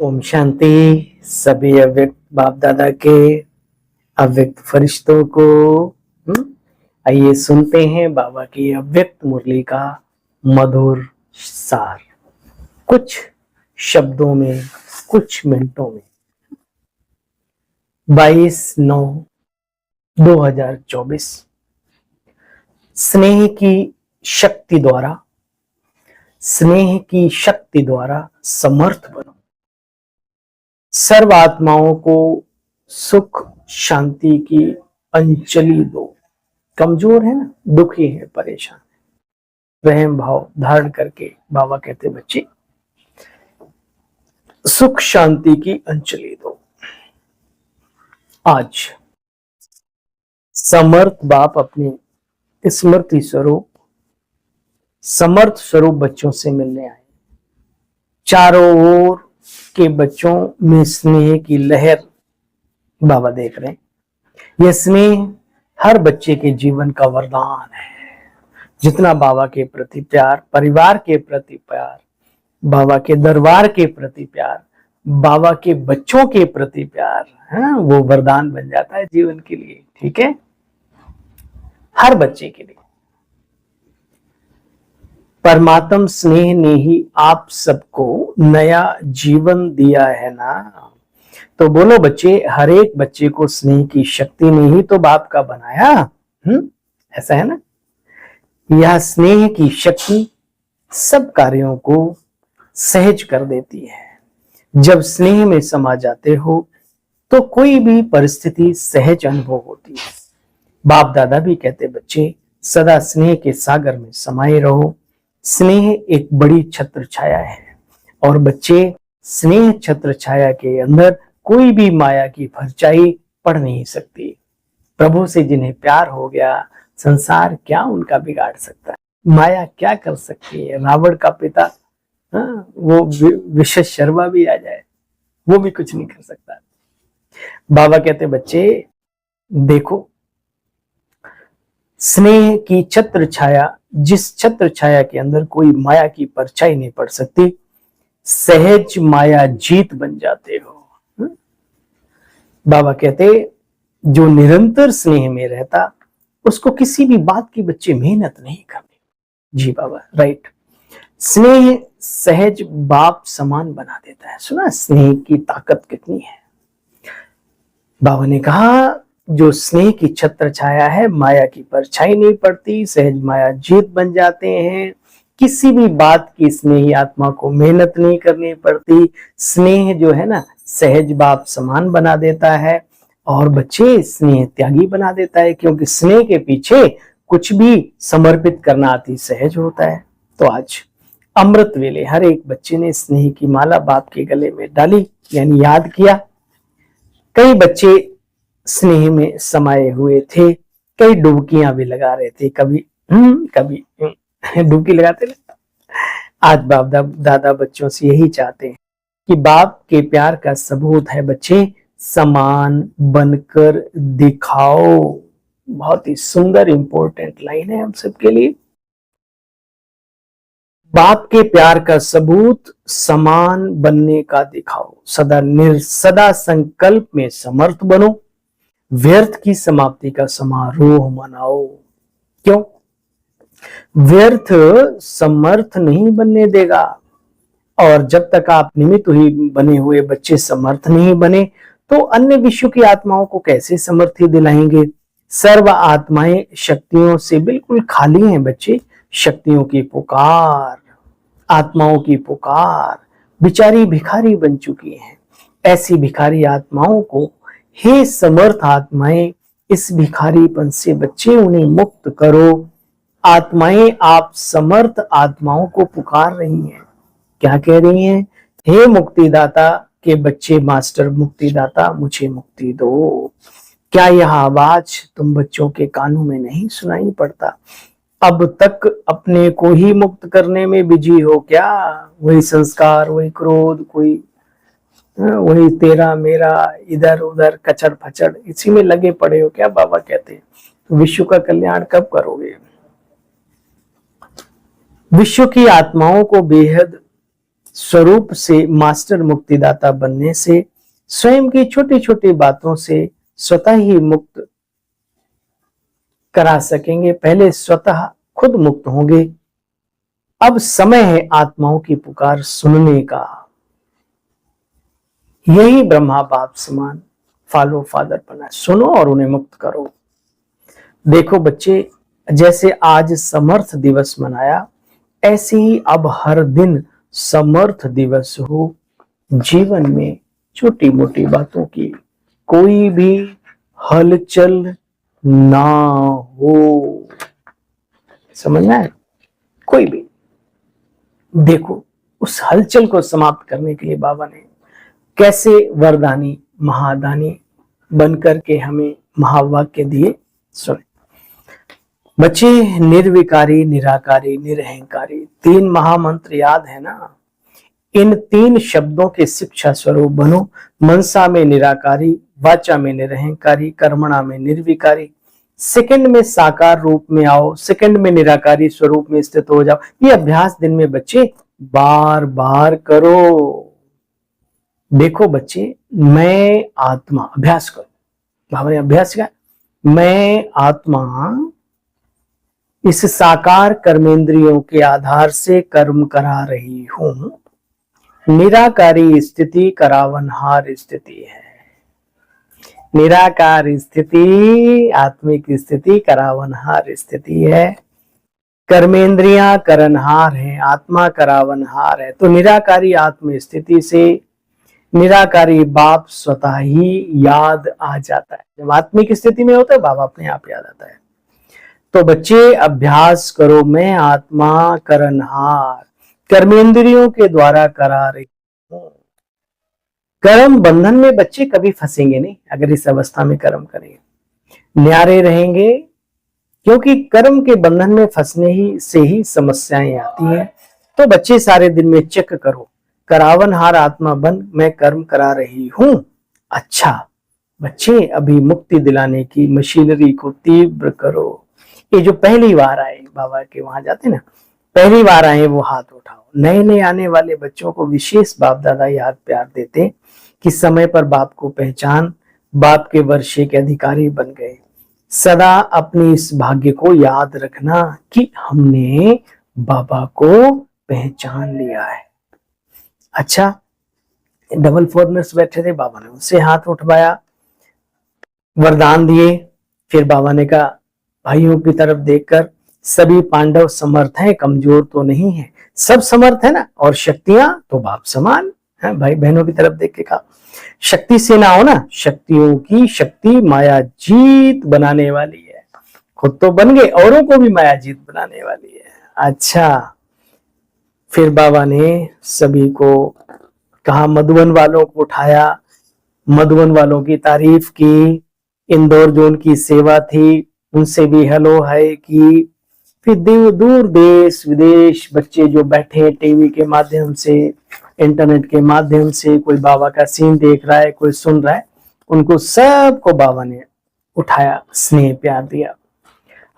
ओम शांति। सभी अव्यक्त बाप दादा के अव्यक्त फरिश्तों को आइए सुनते हैं बाबा की अव्यक्त मुरली का मधुर सार, कुछ शब्दों में, कुछ मिनटों में। 22/9/2024 स्नेह की शक्ति द्वारा, स्नेह की शक्ति द्वारा समर्थ बनो। सर्व आत्माओं को सुख शांति की अंजलि दो। कमजोर है ना, दुखी है, परेशान है, रहम भाव धारण करके बाबा कहते बच्चे सुख शांति की अंजलि दो। आज समर्थ बाप अपने स्मृति स्वरूप, समर्थ स्वरूप बच्चों से मिलने आए। चारों ओर के बच्चों में स्नेह की लहर बाबा देख रहे हैं। यह स्नेह हर बच्चे के जीवन का वरदान है। जितना बाबा के प्रति प्यार, परिवार के प्रति प्यार, बाबा के दरबार के प्रति प्यार, बाबा के बच्चों के प्रति प्यार, वो वरदान बन जाता है जीवन के लिए। ठीक है, हर बच्चे के लिए। परमात्म स्नेह ने ही आप सबको नया जीवन दिया है ना। तो बोलो बच्चे, हर एक बच्चे को स्नेह की शक्ति ने ही तो बाप का बनाया। ऐसा है ना। यह स्नेह की शक्ति सब कार्यों को सहज कर देती है। जब स्नेह में समा जाते हो तो कोई भी परिस्थिति सहज अनुभव होती है। बाप दादा भी कहते बच्चे सदा स्नेह के सागर में समाये रहो। स्नेह एक बड़ी छत्र छाया है और बच्चे स्नेह छत्र छाया के अंदर कोई भी माया की परछाई पड़ नहीं सकती। प्रभु से जिन्हें प्यार हो गया, संसार क्या उनका बिगाड़ सकता है, माया क्या कर सकती है। रावण का पिता वो विशेष शर्मा भी आ जाए, वो भी कुछ नहीं कर सकता। बाबा कहते बच्चे देखो, स्नेह की छत्र छाया, जिस छत्र छाया के अंदर कोई माया की परछाई नहीं पड़ सकती, सहज माया जीत बन जाते हो। बाबा कहते जो निरंतर स्नेह में रहता उसको किसी भी बात की बच्चे मेहनत नहीं करनी। जी बाबा, राइट। स्नेह सहज बाप समान बना देता है। सुना स्नेह की ताकत कितनी है। बाबा ने कहा जो स्नेह की छत्र छाया है, माया की परछाई नहीं पड़ती, सहज माया जीत बन जाते हैं। किसी भी बात की स्नेही आत्मा को मेहनत नहीं करनी पड़ती। स्नेह जो है ना, सहज बाप समान बना देता है और बच्चे स्नेह त्यागी बना देता है, क्योंकि स्नेह के पीछे कुछ भी समर्पित करना अति सहज होता है। तो आज अमृत वेले हर एक बच्चे ने स्नेह की माला बाप के गले में डाली, यानी याद किया। कई बच्चे स्नेह में समाये हुए थे, कई डुबकियां भी लगा रहे थे, कभी कभी डुबकी लगाते थे। आज बाप दादा बच्चों से यही चाहते हैं कि बाप के प्यार का सबूत है बच्चे, समान बनकर दिखाओ। बहुत ही सुंदर इंपॉर्टेंट लाइन है हम सबके लिए। बाप के प्यार का सबूत समान बनने का दिखाओ। सदा संकल्प में समर्थ बनो। व्यर्थ की समाप्ति का समारोह मनाओ। क्यों? व्यर्थ समर्थ नहीं बनने देगा, और जब तक आप निमित्त ही बने हुए बच्चे समर्थ नहीं बने तो अन्य विश्व की आत्माओं को कैसे समर्थी दिलाएंगे। सर्व आत्माएं शक्तियों से बिल्कुल खाली हैं बच्चे। शक्तियों की पुकार, आत्माओं की पुकार, बिचारी भिखारी बन चुकी हैं। ऐसी भिखारी आत्माओं को हे समर्थ आत्माएं, इस भिखारीपन से बच्चे उन्हें मुक्त करो। आत्माएं आप समर्थ आत्माओं को पुकार रही हैं। क्या कह रही हैं? हे मुक्तिदाता के बच्चे, मास्टर मुक्तिदाता मुझे मुक्ति दो। क्या यह आवाज तुम बच्चों के कानों में नहीं सुनाई पड़ता? अब तक अपने को ही मुक्त करने में बिजी हो क्या? वही संस्कार, वही क्रोध, वही तेरा मेरा, इधर उधर कचड़ फचड़, इसी में लगे पड़े हो क्या? बाबा कहते हैं तो विश्व का कल्याण कब करोगे? विश्व की आत्माओं को बेहद स्वरूप से मास्टर मुक्तिदाता बनने से, स्वयं की छोटी छोटी बातों से स्वतः ही मुक्त करा सकेंगे। पहले स्वतः खुद मुक्त होंगे। अब समय है आत्माओं की पुकार सुनने का। यही ब्रह्मा बाप समान फॉलो फादर बना, सुनो और उन्हें मुक्त करो। देखो बच्चे, जैसे आज समर्थ दिवस मनाया, ऐसे ही अब हर दिन समर्थ दिवस हो। जीवन में छोटी मोटी बातों की कोई भी हलचल ना हो। समझना है? कोई भी। देखो, उस हलचल को समाप्त करने के लिए बाबा ने कैसे वरदानी महादानी बनकर के हमें महावाक्य दिए, सुने बच्चे। निर्विकारी, निराकारी, निरहंकारी, 3 महामंत्र याद है ना? इन 3 शब्दों के शिक्षा स्वरूप बनो। मनसा में निराकारी, वाचा में निरहंकारी, कर्मणा में निर्विकारी। सेकंड में साकार रूप में आओ, सेकंड में निराकारी स्वरूप में स्थित हो जाओ। ये अभ्यास दिन में बच्चे बार बार करो। देखो बच्चे, मैं आत्मा, अभ्यास करो। बाबा ने अभ्यास किया, मैं आत्मा इस साकार कर्मेंद्रियों के आधार से कर्म करा रही हूं। निराकारी स्थिति करावनहार स्थिति है। निराकार स्थिति आत्मिक स्थिति करावनहार स्थिति है। कर्मेंद्रियां करनहार है, आत्मा करावनहार है। तो निराकारी आत्म स्थिति से निराकारी बाप स्वतः ही याद आ जाता है। जब आत्मिक स्थिति में होता है, बाबा अपने आप याद आता है। तो बच्चे अभ्यास करो, मैं आत्मा करनहार कर्मेंद्रियों के द्वारा करा रही हूं। कर्म बंधन में बच्चे कभी फंसेंगे नहीं अगर इस अवस्था में कर्म करेंगे, न्यारे रहेंगे। क्योंकि कर्म के बंधन में फंसने ही से ही समस्याएं आती हैं। तो बच्चे सारे दिन में चेक करो, करावनहार आत्मा बन मैं कर्म करा रही हूं। अच्छा बच्चे, अभी मुक्ति दिलाने की मशीनरी को तीव्र करो। ये जो पहली बार आए बाबा के वहां जाते ना, पहली बार आए वो हाथ उठाओ। नए नए आने वाले बच्चों को विशेष बाप दादा याद प्यार देते कि समय पर बाप को पहचान, बाप के वर्षे के अधिकारी बन गए। सदा अपनी इस भाग्य को याद रखना कि हमने बाबा को पहचान लिया है। अच्छा, डबल फॉरनर्स बैठे थे, बाबा ने उनसे हाथ उठवाया, वरदान दिए। फिर बाबा ने कहा, भाइयों की तरफ देखकर, सभी पांडव समर्थ हैं, कमजोर तो नहीं है, सब समर्थ है ना, और शक्तियां तो बाप समान है। भाई बहनों की तरफ देख के कहा, शक्ति से ना हो ना, शक्तियों की शक्ति माया जीत बनाने वाली है। खुद तो बन गए, औरों को भी माया जीत बनाने वाली है। अच्छा, फिर बाबा ने सभी को कहा, मधुबन वालों को उठाया, मधुबन वालों की तारीफ की, इंदौर जो उनकी सेवा थी उनसे भी हेलो हाय की। फिर दूर देश विदेश बच्चे जो बैठे टीवी के माध्यम से, इंटरनेट के माध्यम से, कोई बाबा का सीन देख रहा है, कोई सुन रहा है, उनको सबको बाबा ने उठाया, स्नेह प्यार दिया।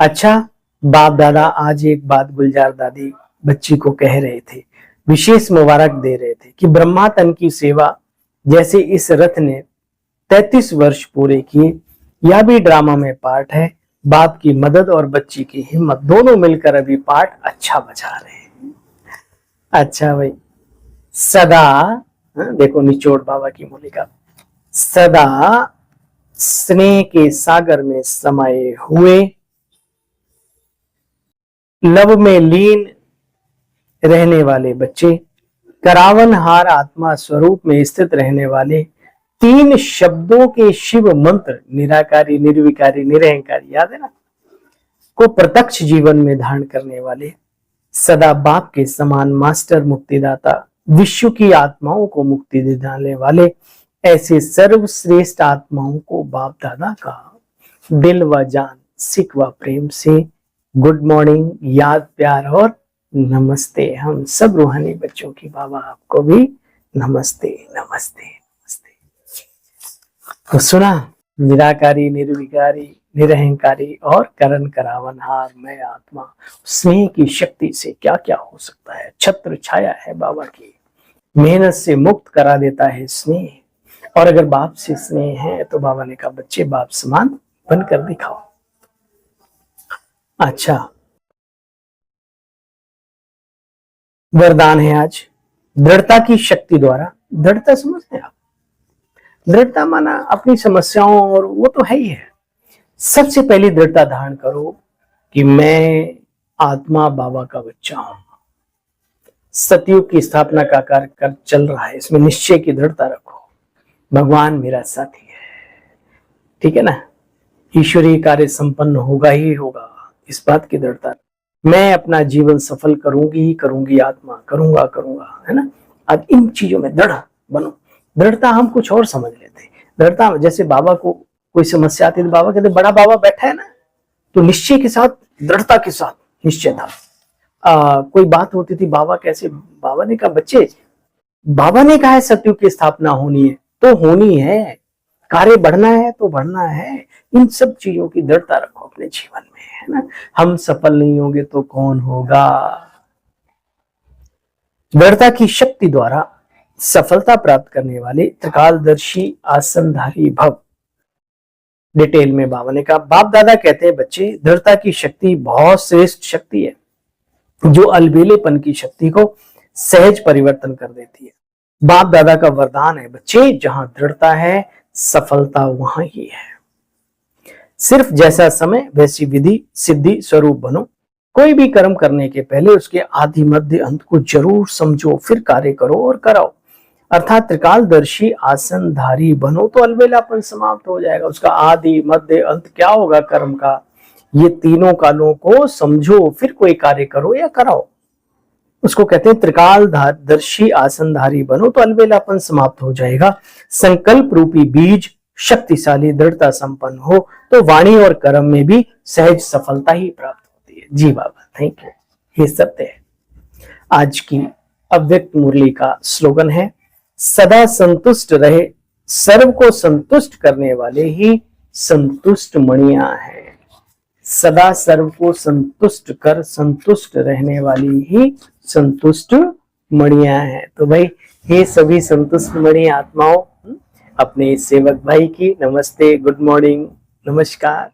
अच्छा, बाप दादा आज एक बात गुलजार दादी बच्ची को कह रहे थे, विशेष मुबारक दे रहे थे कि ब्रह्मा तन की सेवा जैसे इस रथ ने 33 वर्ष पूरे किए, यह भी ड्रामा में पार्ट है। बाप की मदद और बच्ची की हिम्मत दोनों मिलकर अभी पार्ट अच्छा बजा रहे हैं। अच्छा भाई, सदा देखो निचोड़ बाबा की मूलिका, सदा स्नेह के सागर में समाये हुए, लव में लीन रहने वाले बच्चे, करावनहार आत्मा स्वरूप में स्थित रहने वाले, 3 शब्दों के शिव मंत्र निराकारी, निर्विकारी, निरहंकारी, याद है ना, को प्रत्यक्ष जीवन में धारण करने वाले, सदा बाप के समान मास्टर मुक्तिदाता, विश्व की आत्माओं को मुक्ति दिलाने वाले, ऐसे सर्वश्रेष्ठ आत्माओं को बाप दादा का दिल व जान, सिख व प्रेम से गुड मॉर्निंग, याद प्यार और नमस्ते। हम सब रूहानी बच्चों की बाबा आपको भी नमस्ते नमस्ते नमस्ते। तो सुना, निराकारी, निर्विकारी, निरहंकारी और करण करावनहार मैं आत्मा, स्नेह की शक्ति से क्या क्या हो सकता है। छत्र छाया है बाबा की, मेहनत से मुक्त करा देता है स्नेह। और अगर बाप से स्नेह है तो बाबा ने कहा बच्चे बाप समान बनकर दिखाओ। अच्छा, वरदान है आज, दृढ़ता की शक्ति द्वारा। दृढ़ता समझते हैं आप? दृढ़ता माना अपनी समस्याओं, और वो तो है ही है। सबसे पहली दृढ़ता धारण करो कि मैं आत्मा बाबा का बच्चा हूं। सतयुग की स्थापना का कार्य कर चल रहा है, इसमें निश्चय की दृढ़ता रखो। भगवान मेरा साथी है, ठीक है ना। ईश्वरीय कार्य संपन्न होगा ही होगा, इस बात की दृढ़ता। मैं अपना जीवन सफल करूंगी ही करूंगी, आत्मा करूंगा करूंगा, है ना। अब इन चीजों में दृढ़ बनो। दृढ़ता हम कुछ और समझ लेते हैं। दृढ़ता जैसे बाबा को कोई समस्या आती है तो बाबा कहते बड़ा बाबा बैठा है ना, तो निश्चय के साथ, दृढ़ता के साथ निश्चय था। कोई बात होती थी, बाबा कैसे, बाबा ने कहा बच्चे, बाबा ने कहा है सतयुग की स्थापना होनी है तो होनी है, कार्य बढ़ना है तो बढ़ना है। इन सब चीजों की दृढ़ता रखो अपने जीवन में, है ना। हम सफल नहीं होंगे तो कौन होगा। दृढ़ता की शक्ति द्वारा सफलता प्राप्त करने वाले त्रिकालदर्शी आसनधारी भव। डिटेल में बाबा ने कहा, बाप दादा कहते हैं बच्चे, दृढ़ता की शक्ति बहुत श्रेष्ठ शक्ति है जो अलबेलेपन की शक्ति को सहज परिवर्तन कर देती है। बाप दादा का वरदान है बच्चे, जहां दृढ़ता है सफलता वहां ही है। सिर्फ जैसा समय वैसी विधि सिद्धि स्वरूप बनो। कोई भी कर्म करने के पहले उसके आदि मध्य अंत को जरूर समझो, फिर कार्य करो और कराओ। अर्थात त्रिकालदर्शी आसनधारी बनो तो अलबेलापन समाप्त हो जाएगा। उसका आदि मध्य अंत क्या होगा कर्म का, ये तीनों कालों को समझो, फिर कोई कार्य करो या कराओ। उसको कहते हैं त्रिकालदर्शी आसनधारी बनो तो अलबेलापन समाप्त हो जाएगा। संकल्प रूपी बीज शक्तिशाली दृढ़ता संपन्न हो तो वाणी और कर्म में भी सहज सफलता ही प्राप्त होती है। जी बाबा, थैंक यू। ये सत्य है। आज की अव्यक्त मुरली का स्लोगन है, सदा संतुष्ट रहे, सर्व को संतुष्ट करने वाले ही संतुष्ट मणिया है। सदा सर्व को संतुष्ट कर संतुष्ट रहने वाली ही संतुष्ट मणिया है। तो भाई ये सभी संतुष्ट मणि आत्माओं, अपने सेवक भाई की नमस्ते, गुड मॉर्निंग, नमस्कार।